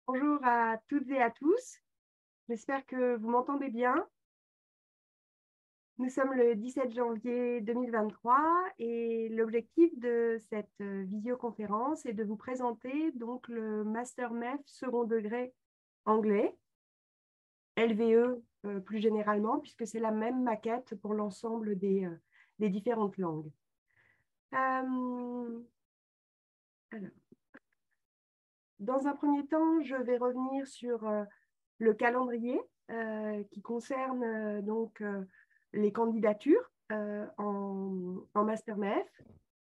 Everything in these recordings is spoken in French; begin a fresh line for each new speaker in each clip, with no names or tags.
Bonjour à toutes et à tous. J'espère que vous m'entendez bien. Nous sommes le 17 janvier 2023 et l'objectif de cette visioconférence est de vous présenter donc le Master MEF second degré anglais, LVE plus généralement, puisque c'est la même maquette pour l'ensemble des différentes langues. Alors, dans un premier temps, je vais revenir sur le calendrier qui concerne les candidatures en Master MEF.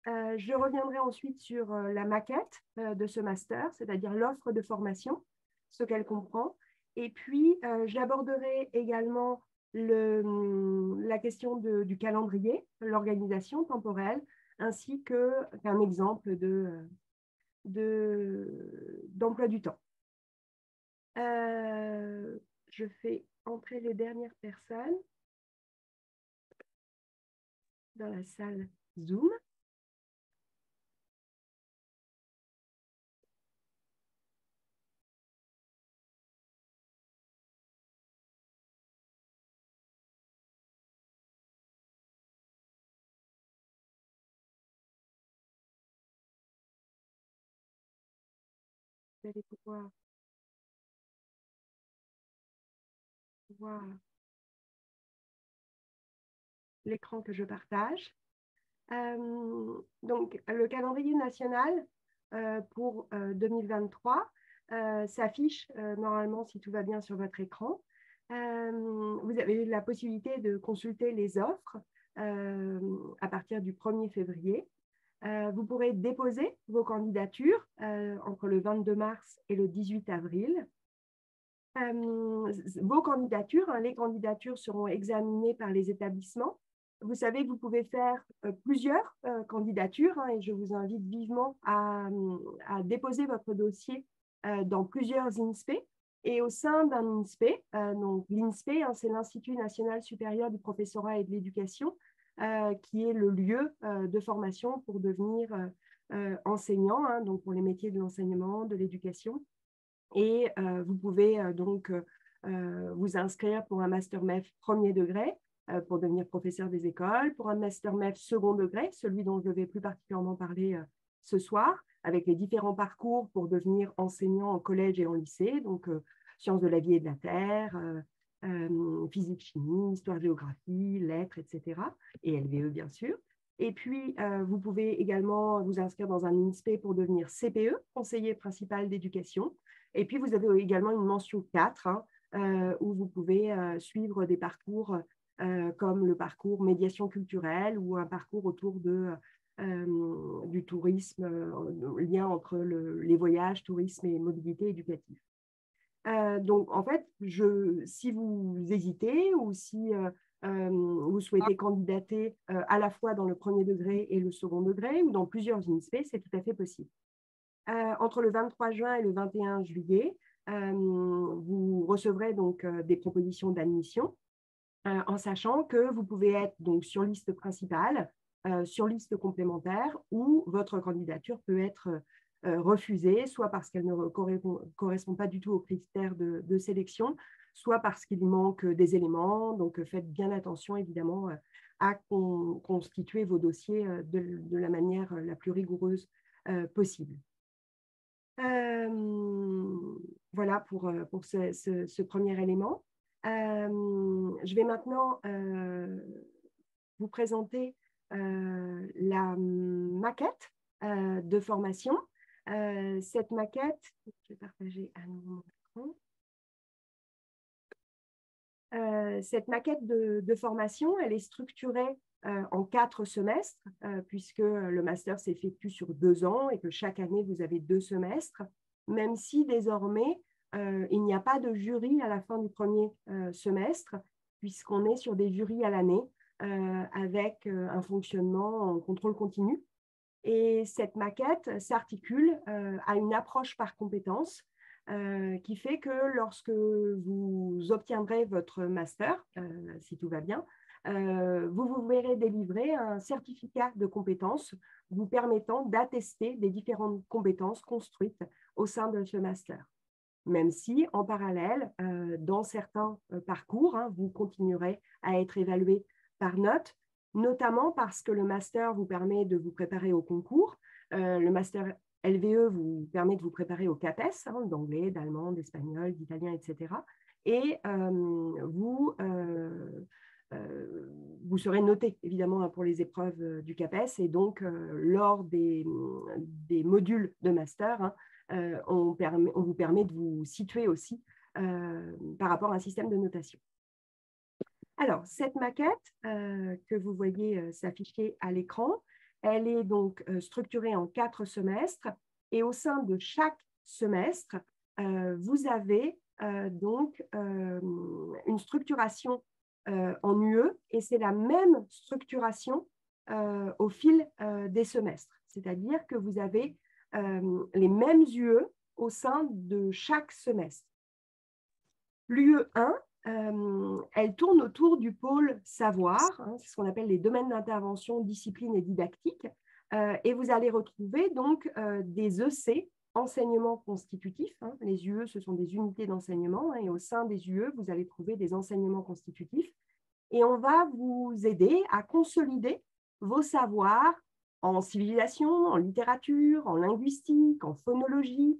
Je reviendrai ensuite sur la maquette de ce master, c'est-à-dire l'offre de formation, ce qu'elle comprend. Et puis, j'aborderai également la question du calendrier, l'organisation temporelle, ainsi qu'un exemple d'emploi du temps. Je fais entrer les dernières personnes dans la salle Zoom. Vous allez pouvoir voir l'écran que je partage. Donc, le calendrier national pour 2023 s'affiche normalement, si tout va bien, sur votre écran. Vous avez la possibilité de consulter les offres à partir du 1er février. Vous pourrez déposer vos candidatures entre le 22 mars et le 18 avril. Vos candidatures, les candidatures seront examinées par les établissements. Vous savez que vous pouvez faire plusieurs candidatures et je vous invite vivement à déposer votre dossier dans plusieurs INSPE. Et au sein d'un INSPE, donc l'INSPE, c'est l'Institut national supérieur du professorat et de l'éducation, qui est le lieu de formation pour devenir enseignant, donc pour les métiers de l'enseignement, de l'éducation. Et vous pouvez vous inscrire pour un Master MEF premier degré pour devenir professeur des écoles, pour un Master MEF second degré, celui dont je vais plus particulièrement parler ce soir, avec les différents parcours pour devenir enseignant en collège et en lycée, donc sciences de la vie et de la terre, physique, chimie, histoire, géographie, lettres, etc. Et LVE, bien sûr. Et puis, vous pouvez également vous inscrire dans un INSPE pour devenir CPE, conseiller principal d'éducation. Et puis, vous avez également une mention 4 où vous pouvez suivre des parcours comme le parcours médiation culturelle ou un parcours autour du tourisme, lien entre les voyages, tourisme et mobilité éducative. Donc, en fait, si vous hésitez ou si vous souhaitez candidater à la fois dans le premier degré et le second degré ou dans plusieurs INSPE, c'est tout à fait possible. Entre le 23 juin et le 21 juillet, vous recevrez donc des propositions d'admission en sachant que vous pouvez être donc sur liste principale, sur liste complémentaire ou votre candidature peut être refusée, soit parce qu'elle ne correspond pas du tout aux critères de sélection, soit parce qu'il manque des éléments. Donc, faites bien attention, évidemment, à constituer vos dossiers de la manière la plus rigoureuse possible. Voilà pour ce premier élément. Je vais maintenant vous présenter la maquette de formation. Cette maquette, je vais partager à nouveau mon écran. Cette maquette de formation, elle est structurée en 4 semestres, puisque le master s'effectue sur 2 ans et que chaque année, vous avez 2 semestres, même si désormais, il n'y a pas de jury à la fin du premier semestre, puisqu'on est sur des jurys à l'année avec un fonctionnement en contrôle continu. Et cette maquette s'articule à une approche par compétences qui fait que lorsque vous obtiendrez votre master, si tout va bien, vous vous verrez délivrer un certificat de compétences vous permettant d'attester des différentes compétences construites au sein de ce master. même si en parallèle, dans certains parcours, hein, vous continuerez à être évalué par notes, notamment parce que le master vous permet de vous préparer au concours. Le master LVE vous permet de vous préparer au CAPES, hein, d'anglais, d'allemand, d'espagnol, d'italien, etc. Et vous serez noté, évidemment, pour les épreuves du CAPES. Et donc, lors des modules de master, hein, on vous permet de vous situer aussi par rapport à un système de notation. Alors, cette maquette que vous voyez s'afficher à l'écran, elle est donc structurée en 4 semestres. Et au sein de chaque semestre, vous avez donc une structuration en UE, et c'est la même structuration au fil des semestres. C'est-à-dire que vous avez les mêmes UE au sein de chaque semestre. L'UE 1, elle tourne autour du pôle savoir, hein, c'est ce qu'on appelle les domaines d'intervention, discipline et didactique, et vous allez retrouver donc des EC, enseignement constitutif, hein. Les UE, ce sont des unités d'enseignement, hein, et au sein des UE, vous allez trouver des enseignements constitutifs, et on va vous aider à consolider vos savoirs en civilisation, en littérature, en linguistique, en phonologie,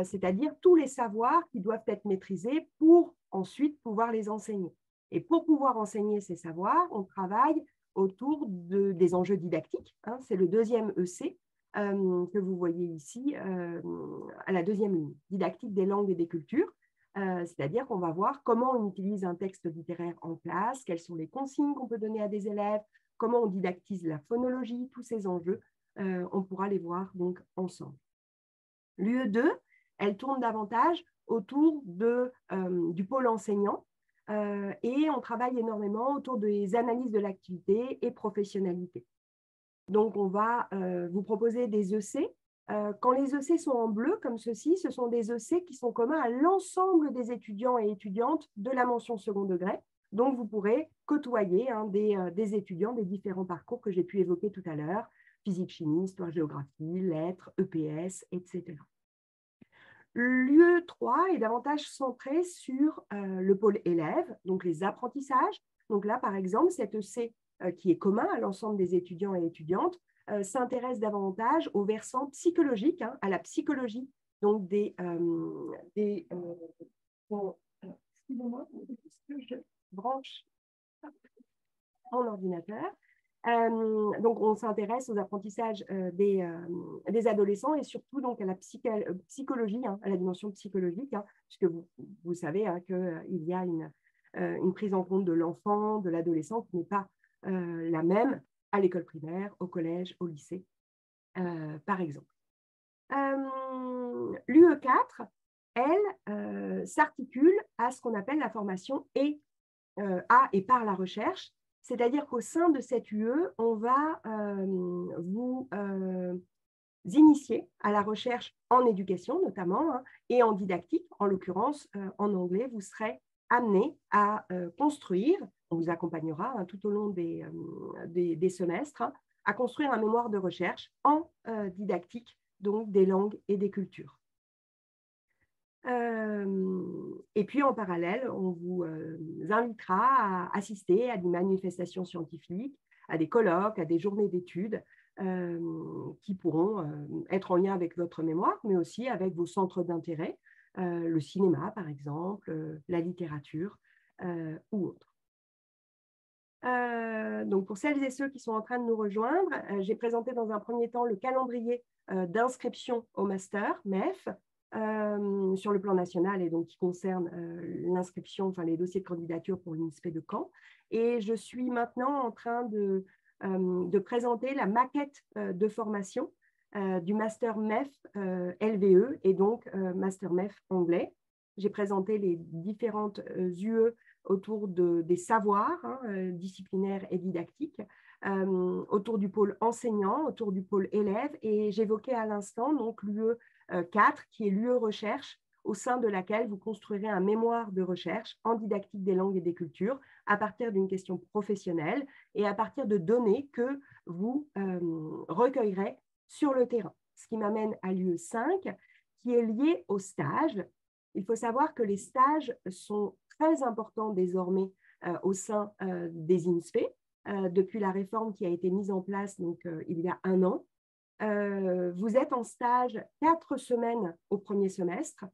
c'est-à-dire tous les savoirs qui doivent être maîtrisés pour ensuite pouvoir les enseigner. Et pour pouvoir enseigner ces savoirs, on travaille autour des enjeux didactiques, hein, c'est le deuxième EC que vous voyez ici à la deuxième ligne, didactique des langues et des cultures. C'est-à-dire qu'on va voir comment on utilise un texte littéraire en classe, quelles sont les consignes qu'on peut donner à des élèves, comment on didactise la phonologie, tous ces enjeux, on pourra les voir donc ensemble. L'UE 2, elle tourne davantage autour du pôle enseignant et on travaille énormément autour des analyses de l'activité et professionnalité. Donc, on va vous proposer des EC. Quand les EC sont en bleu, comme ceci, ce sont des EC qui sont communs à l'ensemble des étudiants et étudiantes de la mention second degré. Donc, vous pourrez côtoyer hein, des étudiants des différents parcours que j'ai pu évoquer tout à l'heure, physique, chimie, histoire, géographie, lettres, EPS, etc. L'UE 3 est davantage centré sur le pôle élève, donc les apprentissages. Donc là, par exemple, cet EC qui est commun à l'ensemble des étudiants et étudiantes, s'intéresse davantage au versant psychologique, hein, à la psychologie donc excusez-moi, je branche en ordinateur. Donc, on s'intéresse aux apprentissages des adolescents et surtout donc, à la psychologie, hein, à la dimension psychologique, hein, puisque vous savez hein, qu'il y a une prise en compte de l'enfant, de l'adolescent qui n'est pas la même à l'école primaire, au collège, au lycée, par exemple. L'UE 4, elle, s'articule à ce qu'on appelle la formation à et par la recherche, c'est-à-dire qu'au sein de cette UE, on va vous initier à la recherche en éducation notamment hein, et en didactique, en l'occurrence en anglais, vous serez amené à construire, on vous accompagnera hein, tout au long des semestres, hein, à construire un mémoire de recherche en didactique, donc des langues et des cultures. Et puis en parallèle, on vous invitera à assister à des manifestations scientifiques, à des colloques, à des journées d'études qui pourront être en lien avec votre mémoire, mais aussi avec vos centres d'intérêt, le cinéma par exemple, la littérature ou autre. Donc pour celles et ceux qui sont en train de nous rejoindre, j'ai présenté dans un premier temps le calendrier d'inscription au master MEF sur le plan national et donc qui concerne l'inscription, enfin les dossiers de candidature pour l'INSPE de Caen. Et je suis maintenant en train de présenter la maquette de formation du master MEF LVE et donc master MEF anglais. J'ai présenté les différentes UE autour des savoirs hein, disciplinaires et didactiques, autour du pôle enseignant, autour du pôle élève, et j'évoquais à l'instant donc l'UE 4, qui est l'UE recherche, au sein de laquelle vous construirez un mémoire de recherche en didactique des langues et des cultures à partir d'une question professionnelle et à partir de données que vous recueillerez sur le terrain. Ce qui m'amène à l'UE 5, qui est lié au stage Il faut savoir que les stages sont très importants désormais au sein des INSPE depuis la réforme qui a été mise en place donc, il y a 1 an. Vous êtes en stage 4 semaines au premier semestre,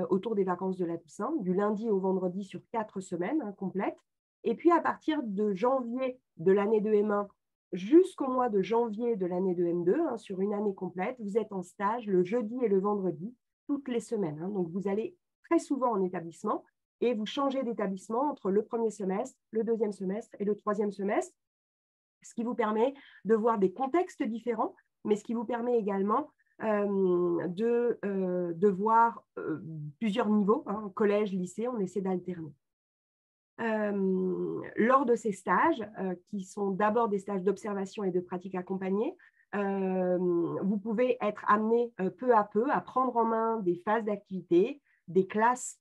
autour des vacances de la Toussaint, du lundi au vendredi sur 4 semaines complètes. Et puis, à partir de janvier de l'année de M1 jusqu'au mois de janvier de l'année de M2, sur une année complète, vous êtes en stage le jeudi et le vendredi, toutes les semaines. Donc, vous allez très souvent en établissement et vous changez d'établissement entre le premier semestre, le deuxième semestre et le troisième semestre, ce qui vous permet de voir des contextes différents, mais ce qui vous permet également de voir plusieurs niveaux, collège, lycée, on essaie d'alterner. Lors de ces stages, qui sont d'abord des stages d'observation et de pratique accompagnée, vous pouvez être amené peu à peu à prendre en main des phases d'activité, des classes,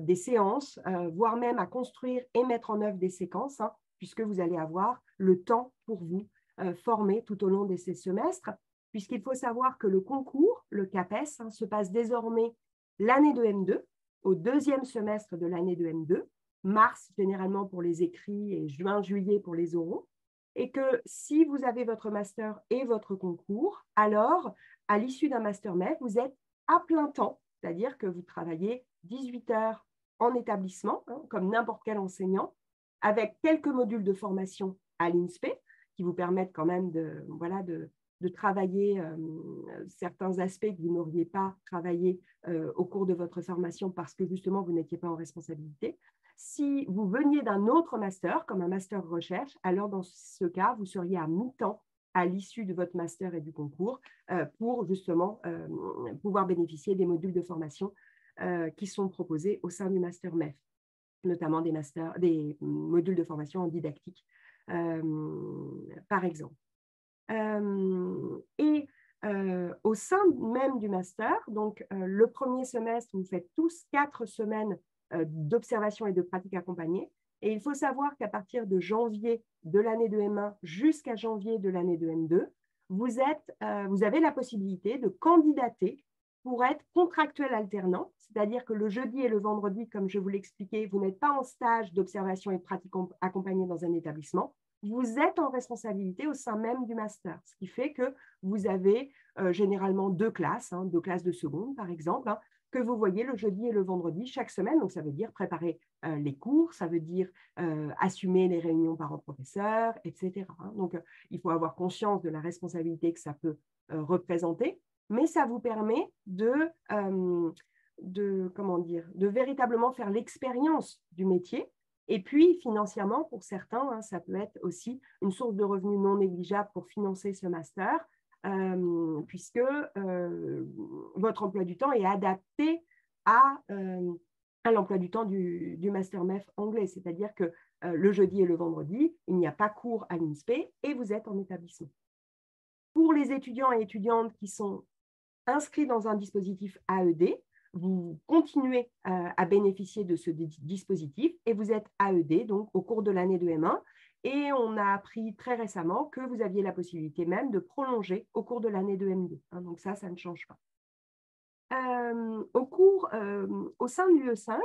des séances, voire même à construire et mettre en œuvre des séquences, puisque vous allez avoir le temps pour vous former tout au long de ces semestres, puisqu'il faut savoir que le concours, le CAPES, se passe désormais l'année de M2, au deuxième semestre de l'année de M2, mars généralement pour les écrits et juin, juillet pour les oraux, et que si vous avez votre master et votre concours, alors à l'issue d'un master MEF, vous êtes à plein temps, c'est-à-dire que vous travaillez 18 heures en établissement, comme n'importe quel enseignant, avec quelques modules de formation à l'INSPE qui vous permettent quand même de travailler certains aspects que vous n'auriez pas travaillé au cours de votre formation parce que justement vous n'étiez pas en responsabilité. Si vous veniez d'un autre master, comme un master recherche, alors dans ce cas, vous seriez à mi-temps à l'issue de votre master et du concours pour justement pouvoir bénéficier des modules de formation qui sont proposés au sein du master MEF, notamment des modules de formation en didactique, par exemple. Au sein même du master, donc le premier semestre, vous faites tous 4 semaines d'observation et de pratique accompagnée. Et il faut savoir qu'à partir de janvier de l'année de M1 jusqu'à janvier de l'année de M2, vous avez la possibilité de candidater pour être contractuel alternant, c'est-à-dire que le jeudi et le vendredi, comme je vous l'expliquais, vous n'êtes pas en stage d'observation et de pratique accompagnée dans un établissement, vous êtes en responsabilité au sein même du master, ce qui fait que vous avez généralement 2 classes, 2 classes de seconde par exemple, que vous voyez le jeudi et le vendredi chaque semaine. Donc, ça veut dire préparer les cours, ça veut dire assumer les réunions parents-professeurs, etc. Donc, il faut avoir conscience de la responsabilité que ça peut représenter, mais ça vous permet de véritablement faire l'expérience du métier. Et puis, financièrement, pour certains, ça peut être aussi une source de revenus non négligeable pour financer ce master, puisque votre emploi du temps est adapté à l'emploi du temps du Master MEF anglais, c'est-à-dire que le jeudi et le vendredi, il n'y a pas cours à l'INSPE et vous êtes en établissement. Pour les étudiants et étudiantes qui sont inscrits dans un dispositif AED, vous continuez à bénéficier de ce dispositif et vous êtes AED donc au cours de l'année de M1. Et on a appris très récemment que vous aviez la possibilité même de prolonger au cours de l'année de M2. Donc ça ne change pas. Au sein de l'UE5,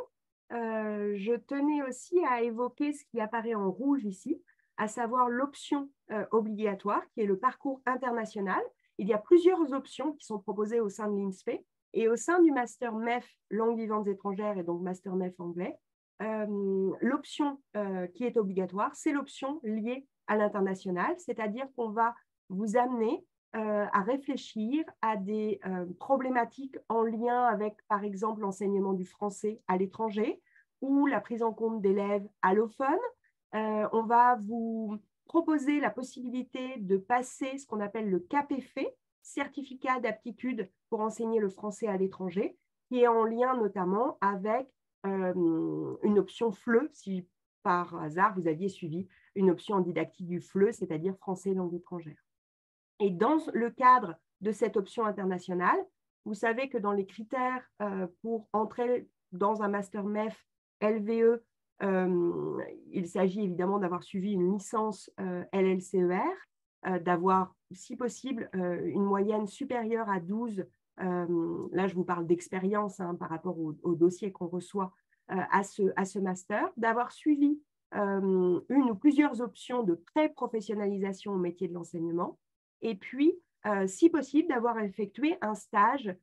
je tenais aussi à évoquer ce qui apparaît en rouge ici, à savoir l'option obligatoire qui est le parcours international. Il y a plusieurs options qui sont proposées au sein de l'INSPE. Et au sein du Master MEF langues vivantes étrangères et donc Master MEF anglais, l'option qui est obligatoire, c'est l'option liée à l'international, c'est-à-dire qu'on va vous amener à réfléchir à des problématiques en lien avec, par exemple, l'enseignement du français à l'étranger ou la prise en compte d'élèves allophones. On va vous proposer la possibilité de passer ce qu'on appelle le CAPEFE, certificat d'aptitude pour enseigner le français à l'étranger, qui est en lien notamment avec une option FLE, si par hasard vous aviez suivi une option en didactique du FLE, c'est-à-dire français langue étrangère. Et dans le cadre de cette option internationale, vous savez que dans les critères pour entrer dans un Master MEF LVE, il s'agit évidemment d'avoir suivi une licence LLCER, d'avoir, si possible, une moyenne supérieure à 12 là je vous parle d'expérience par rapport au dossier qu'on reçoit à ce master, d'avoir suivi une ou plusieurs options de pré-professionnalisation au métier de l'enseignement, et puis, si possible, d'avoir effectué un stage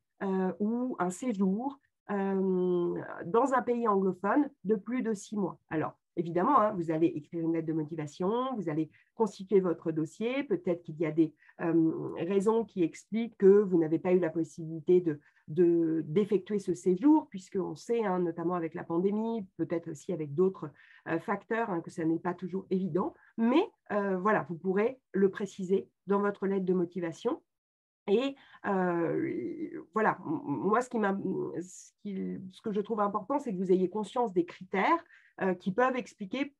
ou un séjour dans un pays anglophone de plus de 6 mois. Alors, évidemment, vous allez écrire une lettre de motivation, vous allez constituer votre dossier, peut-être qu'il y a des raisons qui expliquent que vous n'avez pas eu la possibilité d'effectuer ce séjour, puisqu'on sait, notamment avec la pandémie, peut-être aussi avec d'autres facteurs, que ça n'est pas toujours évident, mais voilà, vous pourrez le préciser dans votre lettre de motivation. Et voilà, moi, ce que je trouve important, c'est que vous ayez conscience des critères qui peuvent expliquer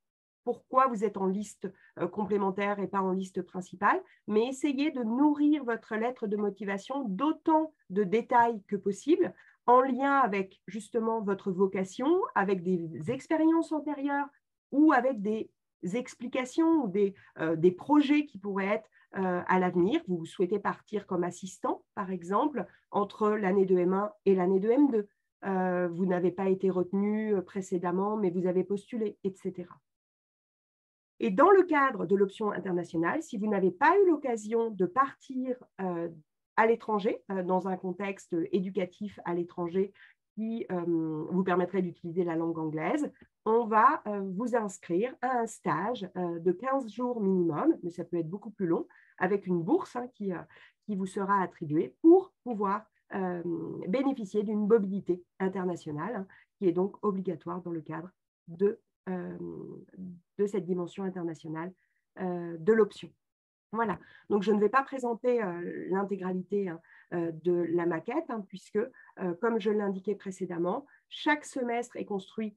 pourquoi vous êtes en liste complémentaire et pas en liste principale, mais essayez de nourrir votre lettre de motivation d'autant de détails que possible, en lien avec justement votre vocation, avec des expériences antérieures ou avec des explications ou des projets qui pourraient être à l'avenir. Vous souhaitez partir comme assistant, par exemple, entre l'année de M1 et l'année de M2. Vous n'avez pas été retenu précédemment, mais vous avez postulé, etc. Et dans le cadre de l'option internationale, si vous n'avez pas eu l'occasion de partir à l'étranger, dans un contexte éducatif à l'étranger qui vous permettrait d'utiliser la langue anglaise, on va vous inscrire à un stage de 15 jours minimum, mais ça peut être beaucoup plus long, avec une bourse qui vous sera attribuée pour pouvoir bénéficier d'une mobilité internationale qui est donc obligatoire dans le cadre de cette dimension internationale de l'option. Voilà, donc je ne vais pas présenter l'intégralité de la maquette, puisque, comme je l'indiquais précédemment, chaque semestre est construit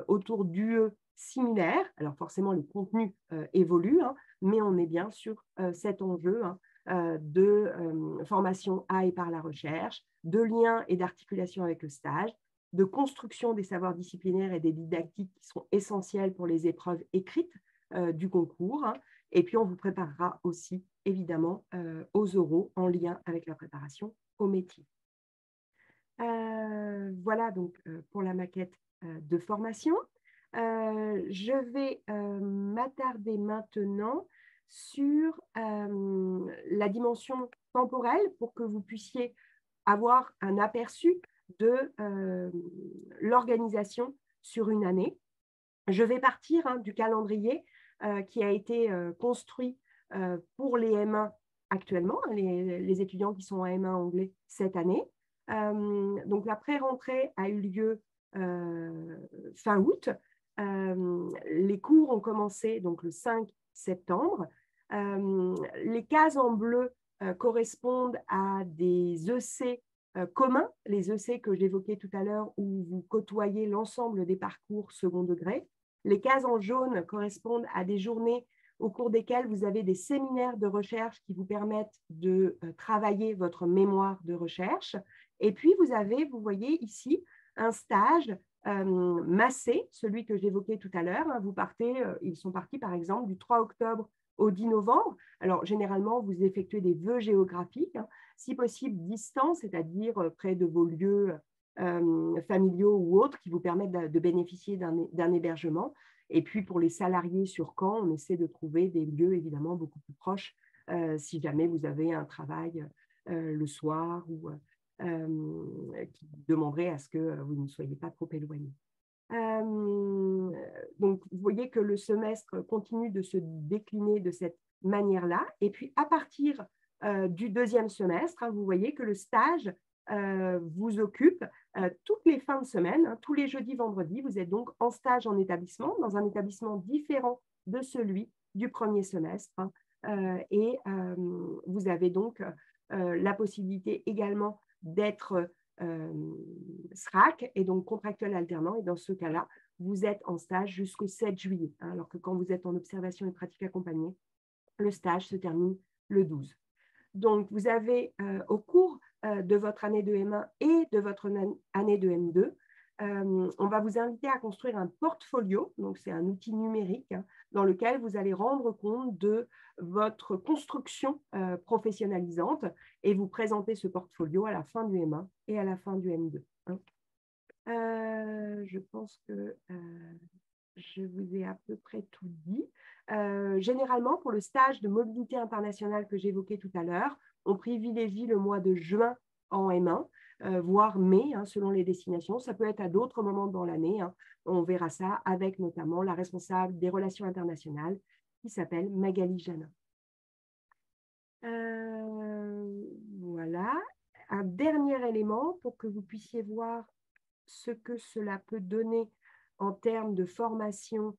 autour d'UE similaires. Alors forcément, les contenus évoluent, mais on est bien sur cet enjeu de formation à et par la recherche, de lien et d'articulation avec le stage, de construction des savoirs disciplinaires et des didactiques qui sont essentiels pour les épreuves écrites du concours. Et puis, on vous préparera aussi, évidemment, aux oraux en lien avec la préparation au métier. Voilà donc pour la maquette de formation. Je vais m'attarder maintenant sur la dimension temporelle pour que vous puissiez avoir un aperçu de l'organisation sur une année. Je vais partir du calendrier qui a été construit pour les M1 actuellement, les étudiants qui sont en M1 anglais cette année. Donc, la pré-rentrée a eu lieu fin août. Les cours ont commencé donc, le 5 septembre. Les cases en bleu correspondent à des EC communs, les EC que j'évoquais tout à l'heure, où vous côtoyez l'ensemble des parcours second degré. Les cases en jaune correspondent à des journées au cours desquelles vous avez des séminaires de recherche qui vous permettent de travailler votre mémoire de recherche. Et puis, vous voyez ici, un stage massé, celui que j'évoquais tout à l'heure. Ils sont partis, par exemple, du 3 octobre au 10 novembre. Alors, généralement, vous effectuez des vœux géographiques, si possible distants, c'est-à-dire près de vos lieux familiaux ou autres qui vous permettent de bénéficier d'un hébergement. Et puis, pour les salariés sur Caen, on essaie de trouver des lieux évidemment beaucoup plus proches si jamais vous avez un travail le soir ou qui demanderait à ce que vous ne soyez pas trop éloigné. Donc, vous voyez que le semestre continue de se décliner de cette manière-là. Et puis, à partir du deuxième semestre, vous voyez que le stage vous occupe toutes les fins de semaine, tous les jeudis, vendredis. Vous êtes donc en stage en établissement, dans un établissement différent de celui du premier semestre. Et vous avez donc la possibilité également d'être SRAC et donc contractuel alternant. Et dans ce cas-là, vous êtes en stage jusqu'au 7 juillet. Alors que quand vous êtes en observation et pratique accompagnée, le stage se termine le 12. Donc, vous avez au cours de votre année de M1 et de votre année de M2 on va vous inviter à construire un portfolio, donc c'est un outil numérique dans lequel vous allez rendre compte de votre construction professionnalisante et vous présenter ce portfolio à la fin du M1 et à la fin du M2. Je pense que je vous ai à peu près tout dit. Généralement, pour le stage de mobilité internationale que j'évoquais tout à l'heure, on privilégie le mois de juin en M1, voire mai, selon les destinations. Ça peut être à d'autres moments dans l'année. On verra ça avec notamment la responsable des relations internationales qui s'appelle Magali Janin. Voilà. Un dernier élément pour que vous puissiez voir ce que cela peut donner en termes de formation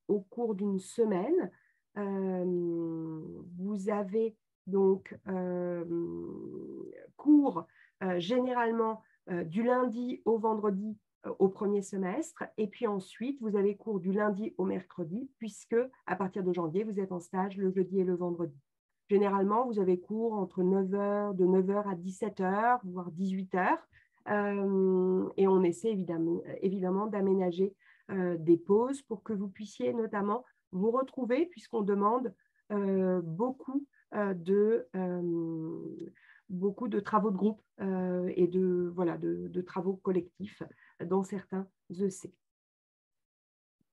au cours d'une semaine. Vous avez donc cours généralement du lundi au vendredi au premier semestre, et puis ensuite vous avez cours du lundi au mercredi, puisque à partir de janvier, vous êtes en stage le jeudi et le vendredi. Généralement, vous avez cours entre 9h, de 9h à 17h, voire 18h. Et on essaie évidemment d'aménager des pauses pour que vous puissiez notamment vous retrouver, puisqu'on demande beaucoup de travaux de groupe et de travaux collectifs dans certains EC.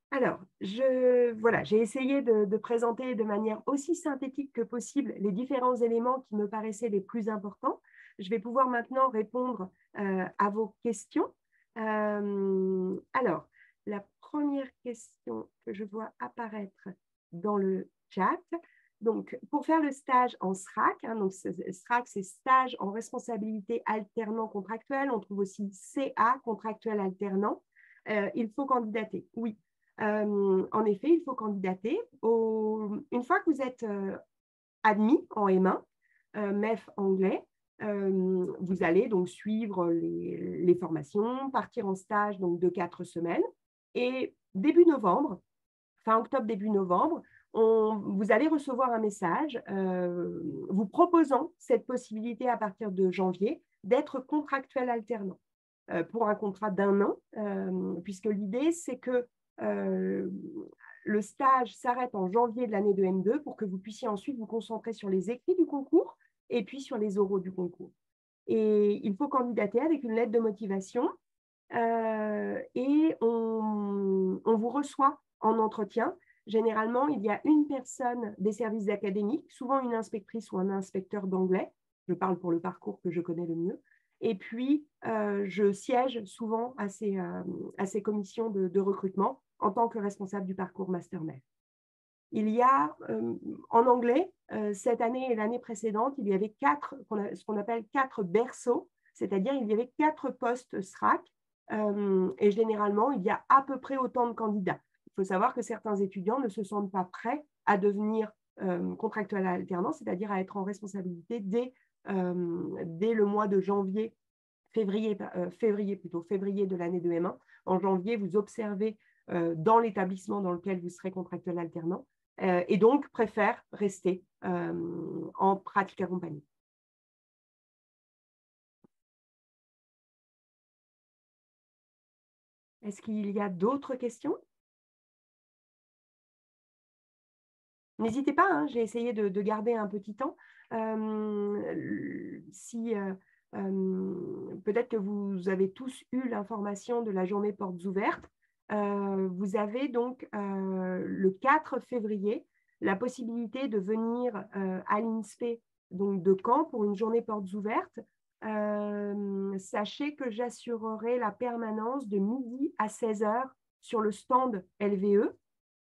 Alors, j'ai essayé de présenter de manière aussi synthétique que possible les différents éléments qui me paraissaient les plus importants. Je vais pouvoir maintenant répondre à vos questions. Alors, la première question que je vois apparaître dans le chat. Donc, pour faire le stage en SRAC, donc SRAC, c'est stage en responsabilité alternant contractuel. On trouve aussi CA, contractuel alternant. Il faut candidater, oui. En effet, il faut candidater. Une fois que vous êtes admis en M1, MEF anglais, vous allez donc suivre les formations, partir en stage donc, de 4 semaines. Et début novembre, fin octobre, début novembre, vous allez recevoir un message vous proposant cette possibilité à partir de janvier d'être contractuel alternant pour un contrat d'1 an, puisque l'idée, c'est que le stage s'arrête en janvier de l'année de M2 pour que vous puissiez ensuite vous concentrer sur les écrits du concours et puis sur les oraux du concours. Et il faut candidater avec une lettre de motivation et on vous reçoit en entretien. Généralement, il y a une personne des services académiques, souvent une inspectrice ou un inspecteur d'anglais. Je parle pour le parcours que je connais le mieux. Et puis, je siège souvent à ces commissions de recrutement en tant que responsable du parcours Master-MEF. Il y a, en anglais, cette année et l'année précédente, il y avait ce qu'on appelle 4 berceaux, c'est-à-dire il y avait 4 postes SRAC, et généralement, il y a à peu près autant de candidats. Il faut savoir que certains étudiants ne se sentent pas prêts à devenir contractuels alternants, c'est-à-dire à être en responsabilité dès le mois de février de l'année de M1. En janvier, vous observez dans l'établissement dans lequel vous serez contractuel alternant et donc préfèrent rester en pratique accompagnée. Est-ce qu'il y a d'autres questions? N'hésitez pas, j'ai essayé de garder un petit temps. Peut-être que vous avez tous eu l'information de la journée portes ouvertes. Vous avez donc le 4 février la possibilité de venir à l'INSPE de Caen pour une journée portes ouvertes. Sachez que j'assurerai la permanence de midi à 16h sur le stand LVE.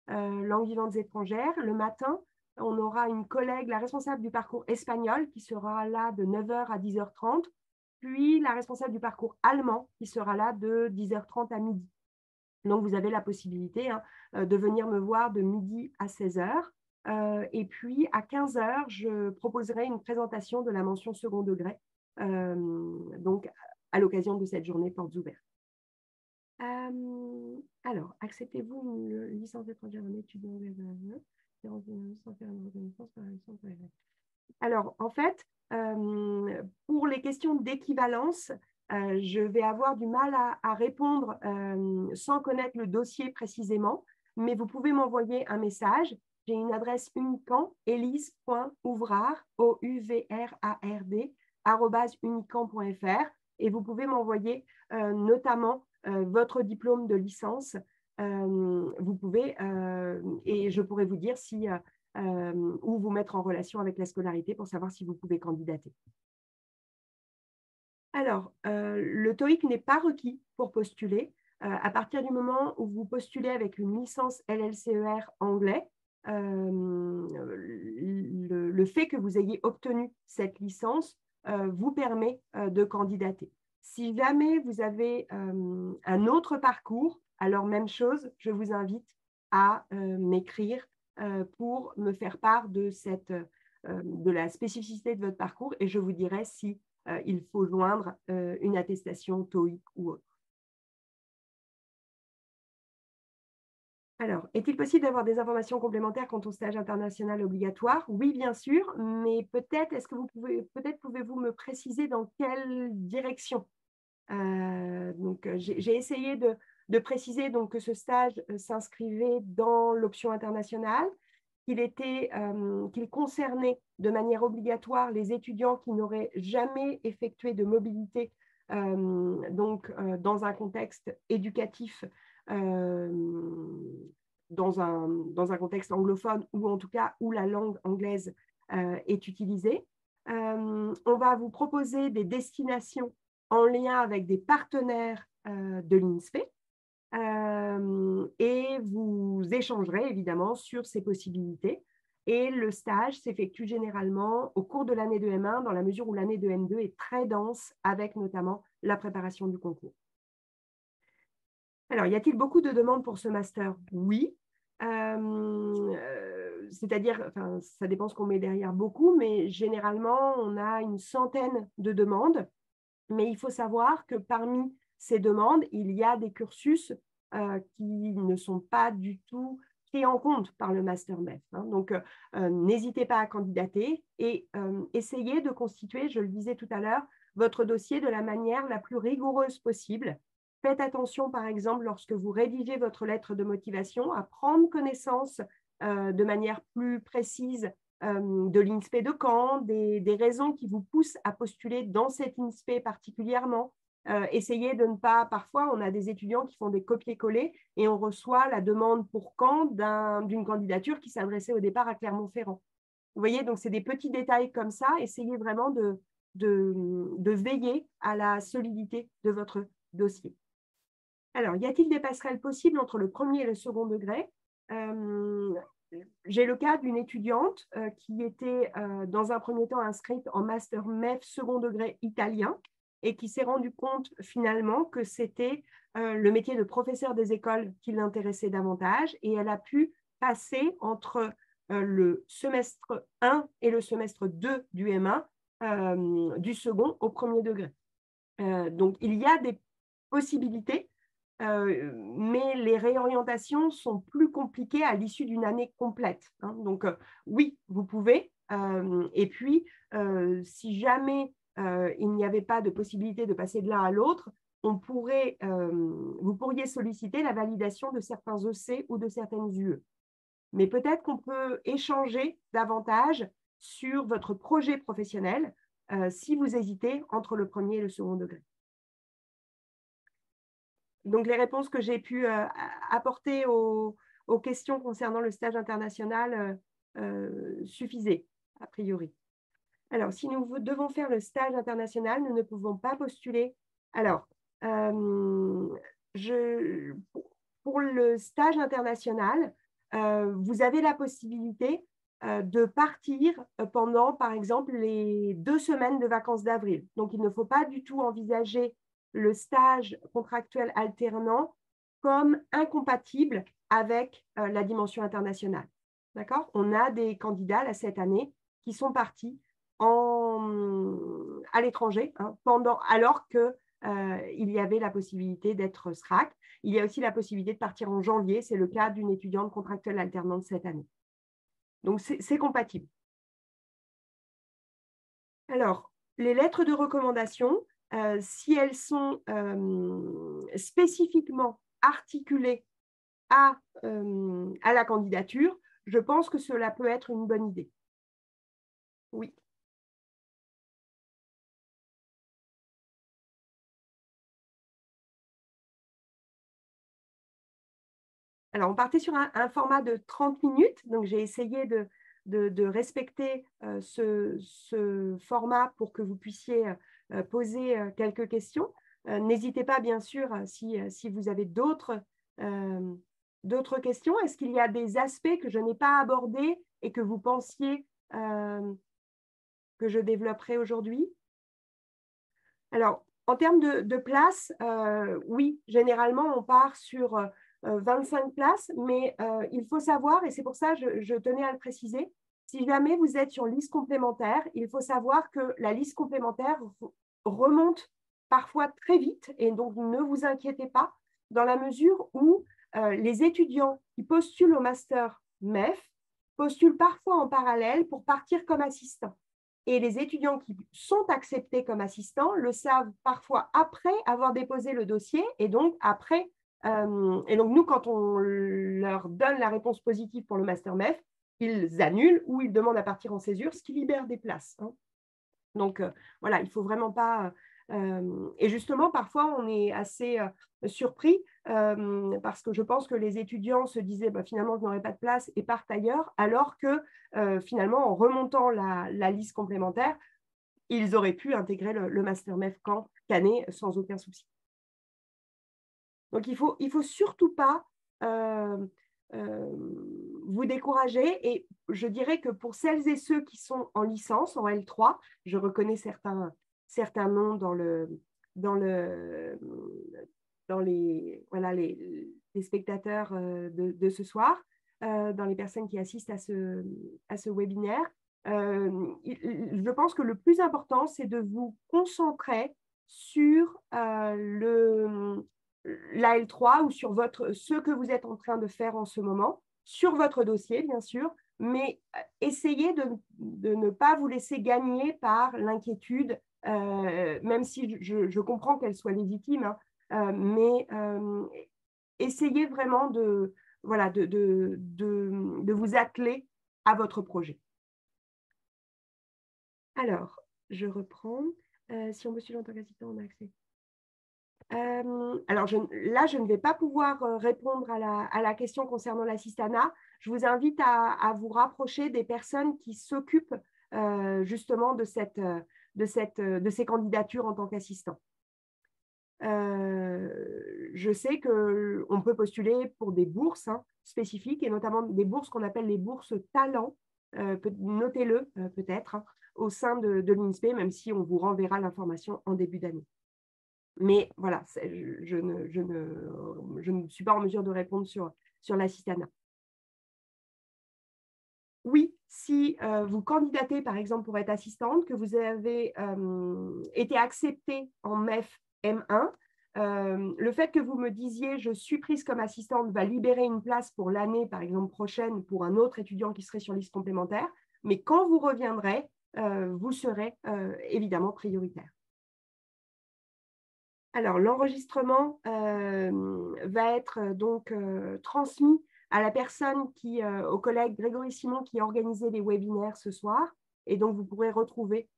Langues vivantes étrangères. Le matin, on aura une collègue, la responsable du parcours espagnol, qui sera là de 9h à 10h30, puis la responsable du parcours allemand, qui sera là de 10h30 à midi. Donc, vous avez la possibilité de venir me voir de midi à 16h. Et puis, à 15h, je proposerai une présentation de la mention second degré, donc à l'occasion de cette journée portes ouvertes. Alors, acceptez-vous une licence étrangère en études anglaises sans faire une reconnaissance par licence? Alors, en fait, pour les questions d'équivalence, je vais avoir du mal à répondre sans connaître le dossier précisément, mais vous pouvez m'envoyer un message. J'ai une adresse Unicamp, elise.ouvrard, ouvrard, @unicamp.fr, et vous pouvez m'envoyer notamment votre diplôme de licence. Vous pouvez, et je pourrais vous dire si, ou vous mettre en relation avec la scolarité pour savoir si vous pouvez candidater. Alors, le TOEIC n'est pas requis pour postuler. À partir du moment où vous postulez avec une licence LLCER anglais, le fait que vous ayez obtenu cette licence vous permet de candidater. Si jamais vous avez un autre parcours, alors même chose, je vous invite à m'écrire pour me faire part de la spécificité de votre parcours, et je vous dirai si il faut joindre une attestation TOEIC ou autre. Alors, est-il possible d'avoir des informations complémentaires quant au stage international obligatoire? Oui, bien sûr, mais peut-être pouvez-vous me préciser dans quelle direction? Donc, j'ai essayé de préciser donc, que ce stage s'inscrivait dans l'option internationale, qu'il concernait de manière obligatoire les étudiants qui n'auraient jamais effectué de mobilité dans un contexte éducatif, dans un contexte anglophone, ou en tout cas où la langue anglaise est utilisée. On va vous proposer des destinations en lien avec des partenaires de l'INSPE, et vous échangerez évidemment sur ces possibilités. Et le stage s'effectue généralement au cours de l'année de M1, dans la mesure où l'année de M2 est très dense, avec notamment la préparation du concours. Alors, y a-t-il beaucoup de demandes pour ce master? Oui. C'est-à-dire, enfin, ça dépend ce qu'on met derrière beaucoup, mais généralement, on a une centaine de demandes. Mais il faut savoir que parmi ces demandes, il y a des cursus qui ne sont pas du tout pris en compte par le Master MEF. Donc, n'hésitez pas à candidater et essayez de constituer, je le disais tout à l'heure, votre dossier de la manière la plus rigoureuse possible. Faites attention, par exemple, lorsque vous rédigez votre lettre de motivation, à prendre connaissance de manière plus précise de l'INSPE de Caen, des raisons qui vous poussent à postuler dans cette INSPE particulièrement. Essayez de ne pas, parfois on a des étudiants qui font des copier-coller et on reçoit la demande pour Caen d'une candidature qui s'adressait au départ à Clermont-Ferrand. Vous voyez, donc c'est des petits détails comme ça. Essayez vraiment de veiller à la solidité de votre dossier. Alors, y a-t-il des passerelles possibles entre le premier et le second degré? J'ai le cas d'une étudiante qui était dans un premier temps inscrite en Master MEF second degré italien et qui s'est rendu compte finalement que c'était le métier de professeur des écoles qui l'intéressait davantage, et elle a pu passer entre le semestre 1 et le semestre 2 du M1, du second au premier degré. Donc, il y a des possibilités, mais les réorientations sont plus compliquées à l'issue d'une année complète. Donc, oui, vous pouvez. Et puis, si jamais il n'y avait pas de possibilité de passer de l'un à l'autre, vous pourriez solliciter la validation de certains EC ou de certaines UE. Mais peut-être qu'on peut échanger davantage sur votre projet professionnel si vous hésitez entre le premier et le second degré. Donc, les réponses que j'ai pu apporter aux questions concernant le stage international suffisaient, a priori. Alors, si nous devons faire le stage international, nous ne pouvons pas postuler. Alors, pour le stage international, vous avez la possibilité de partir pendant, par exemple, les 2 semaines de vacances d'avril. Donc, il ne faut pas du tout envisager le stage contractuel alternant comme incompatible avec la dimension internationale. D'accord? On a des candidats là, cette année qui sont partis à l'étranger alors qu'il y avait la possibilité d'être SRAC. Il y a aussi la possibilité de partir en janvier. C'est le cas d'une étudiante contractuelle alternante cette année. Donc, c'est compatible. Alors, les lettres de recommandation, si elles sont spécifiquement articulées à la candidature, je pense que cela peut être une bonne idée. Oui. Alors, on partait sur un format de 30 minutes, donc j'ai essayé de respecter ce format pour que vous puissiez poser quelques questions. N'hésitez pas, bien sûr, si vous avez d'autres questions. Est-ce qu'il y a des aspects que je n'ai pas abordés et que vous pensiez que je développerai aujourd'hui? Alors, en termes de place, oui, généralement, on part sur 25 places, mais il faut savoir, et c'est pour ça que je tenais à le préciser, si jamais vous êtes sur liste complémentaire, il faut savoir que la liste complémentaire remonte parfois très vite, et donc ne vous inquiétez pas, dans la mesure où les étudiants qui postulent au master MEF postulent parfois en parallèle pour partir comme assistants. Et les étudiants qui sont acceptés comme assistants le savent parfois après avoir déposé le dossier, et donc après. Et donc, nous, quand on leur donne la réponse positive pour le master MEF, ils annulent ou ils demandent à partir en césure, ce qui libère des places. Hein. Donc, voilà, il ne faut vraiment pas… et justement, parfois, on est assez surpris parce que je pense que les étudiants se disaient bah, finalement, je n'aurai pas de place et partent ailleurs, alors que finalement, en remontant la liste complémentaire, ils auraient pu intégrer le master MEF Canet sans aucun souci. Donc, il faut surtout pas vous décourager. Et je dirais que pour celles et ceux qui sont en licence, en L3, je reconnais certains noms dans les spectateurs de ce soir, dans les personnes qui assistent à ce webinaire. Je pense que le plus important, c'est de vous concentrer sur la L3 ou sur ce que vous êtes en train de faire en ce moment, sur votre dossier, bien sûr, mais essayez de ne pas vous laisser gagner par l'inquiétude, même si je comprends qu'elle soit légitime, hein, mais essayez vraiment de vous atteler à votre projet. Alors, je reprends. Si on postule en tant qu'assistant, on a accès. Alors, là, je ne vais pas pouvoir répondre à la question concernant l'assistanat. Je vous invite à vous rapprocher des personnes qui s'occupent justement de ces candidatures en tant qu'assistant. Je sais qu'on peut postuler pour des bourses spécifiques, et notamment des bourses qu'on appelle les bourses talents. Notez-le peut-être au sein de l'INSPE, même si on vous renverra l'information en début d'année. Mais voilà, je ne suis pas en mesure de répondre sur l'assistanat. Oui, si vous candidatez, par exemple, pour être assistante, que vous avez été acceptée en MEF M1, le fait que vous me disiez « je suis prise comme assistante » va libérer une place pour l'année, par exemple, prochaine pour un autre étudiant qui serait sur liste complémentaire. Mais quand vous reviendrez, vous serez évidemment prioritaire. Alors, l'enregistrement va être donc transmis à la personne au collègue Grégory Simon qui a organisé les webinaires ce soir. Et donc, vous pourrez retrouver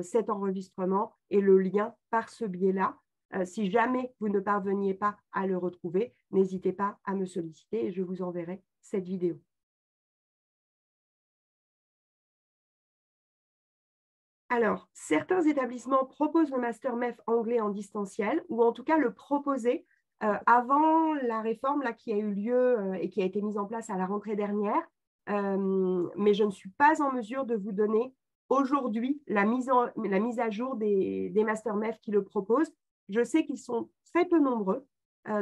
cet enregistrement et le lien par ce biais-là. Si jamais vous ne parveniez pas à le retrouver, n'hésitez pas à me solliciter et je vous enverrai cette vidéo. Alors, certains établissements proposent le Master MEF anglais en distanciel, ou en tout cas le proposer avant la réforme là, qui a eu lieu et qui a été mise en place à la rentrée dernière. Mais je ne suis pas en mesure de vous donner aujourd'hui la mise à jour des Master MEF qui le proposent. Je sais qu'ils sont très peu nombreux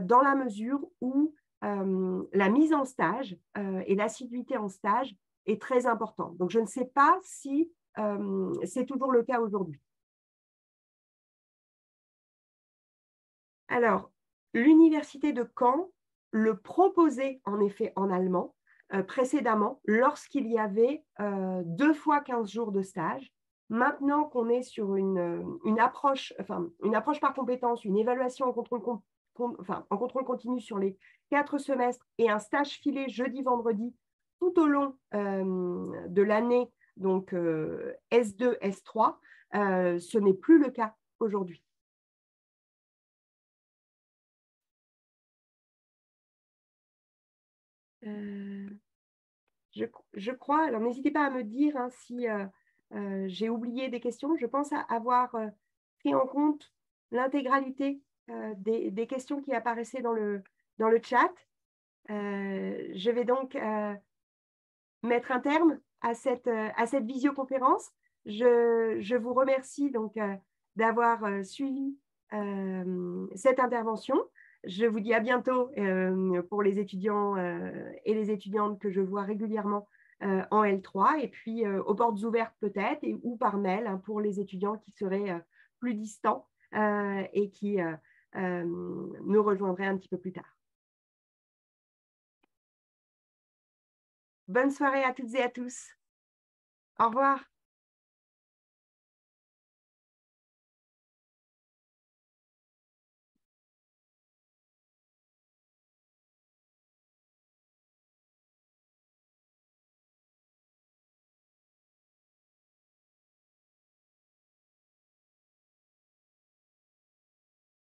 dans la mesure où la mise en stage et l'assiduité en stage est très importante. Donc, je ne sais pas si c'est toujours le cas aujourd'hui. Alors, l'université de Caen le proposait en effet en allemand précédemment lorsqu'il y avait 2 fois 15 jours de stage. Maintenant qu'on est sur une approche par compétence, une évaluation en contrôle continu sur les 4 semestres et un stage filé jeudi-vendredi tout au long de l'année, donc S2, S3, ce n'est plus le cas aujourd'hui. Je crois, alors n'hésitez pas à me dire hein, si j'ai oublié des questions. Je pense avoir pris en compte l'intégralité des questions qui apparaissaient dans le chat. Je vais donc mettre un terme à cette visioconférence. Je vous remercie donc d'avoir suivi cette intervention. Je vous dis à bientôt pour les étudiants et les étudiantes que je vois régulièrement en L3 et puis aux portes ouvertes peut-être ou par mail hein, pour les étudiants qui seraient plus distants et qui nous rejoindraient un petit peu plus tard. Bonne soirée à toutes et à tous. Au revoir.